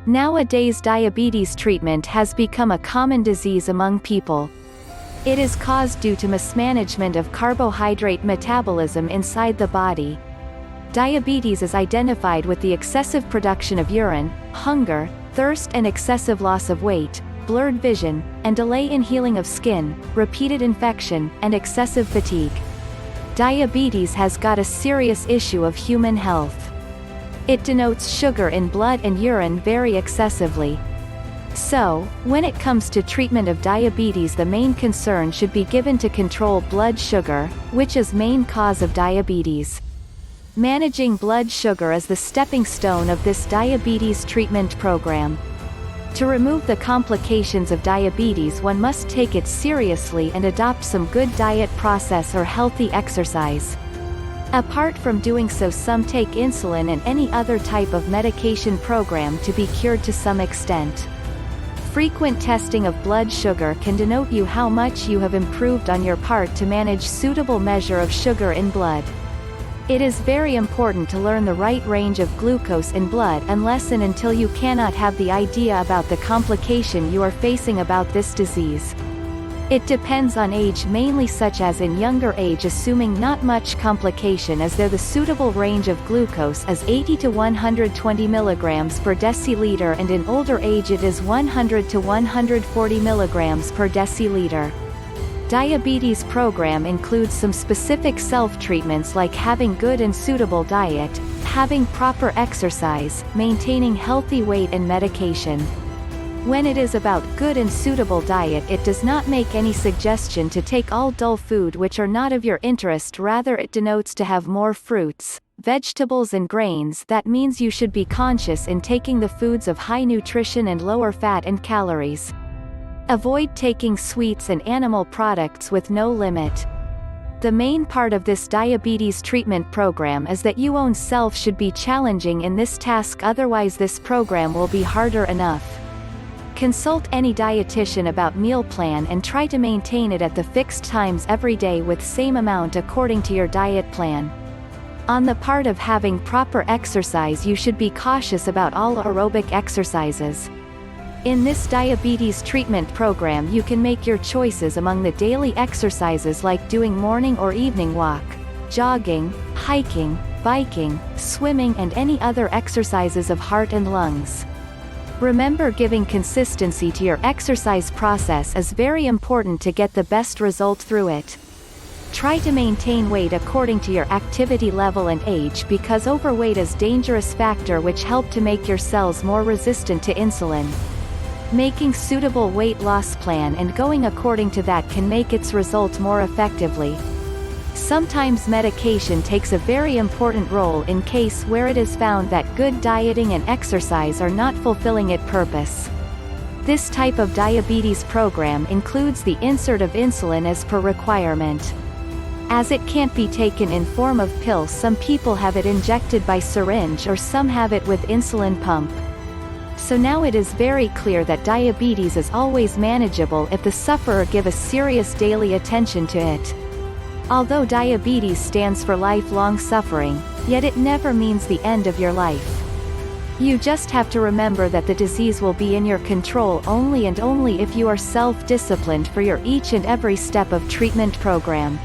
Nowadays, diabetes treatment has become a common disease among people. It is caused due to mismanagement of carbohydrate metabolism inside the body. Diabetes is identified with the excessive production of urine, hunger, thirst and excessive loss of weight, blurred vision, and delay in healing of skin, repeated infection, and excessive fatigue. Diabetes has got a serious issue of human health. It denotes sugar in blood and urine very excessively. So, when it comes to treatment of diabetes, the main concern should be given to control blood sugar, which is main cause of diabetes. Managing blood sugar is the stepping stone of this diabetes treatment program. To remove the complications of diabetes, one must take it seriously and adopt some good diet process or healthy exercise. Apart from doing so, some take insulin and any other type of medication program to be cured to some extent. Frequent testing of blood sugar can denote you how much you have improved on your part to manage suitable measure of sugar in blood. It is very important to learn the right range of glucose in blood unless and until you cannot have the idea about the complication you are facing about this disease. It depends on age mainly, such as in younger age, assuming not much complication, as though the suitable range of glucose is 80 to 120 mg per deciliter, and in older age it is 100 to 140 mg per deciliter. Diabetes program includes some specific self-treatments like having good and suitable diet, having proper exercise, maintaining healthy weight and medication. When it is about good and suitable diet, it does not make any suggestion to take all dull food which are not of your interest, rather it denotes to have more fruits, vegetables and grains. That means you should be conscious in taking the foods of high nutrition and lower fat and calories. Avoid taking sweets and animal products with no limit. The main part of this diabetes treatment program is that you own self should be challenging in this task, otherwise this program will be harder enough. Consult any dietitian about meal plan and try to maintain it at the fixed times every day with same amount according to your diet plan. On the part of having proper exercise, you should be cautious about all aerobic exercises. In this diabetes treatment program you can make your choices among the daily exercises like doing morning or evening walk, jogging, hiking, biking, swimming and any other exercises of heart and lungs. Remember, giving consistency to your exercise process is very important to get the best result through it. Try to maintain weight according to your activity level and age, because overweight is dangerous factor which help to make your cells more resistant to insulin. Making suitable weight loss plan and going according to that can make its result more effectively. Sometimes medication takes a very important role in case where it is found that good dieting and exercise are not fulfilling its purpose. This type of diabetes program includes the insert of insulin as per requirement. As it can't be taken in form of pills, some people have it injected by syringe or some have it with insulin pump. So now it is very clear that diabetes is always manageable if the sufferer give a serious daily attention to it. Although diabetes stands for lifelong suffering, yet it never means the end of your life. You just have to remember that the disease will be in your control only and only if you are self-disciplined for your each and every step of treatment program.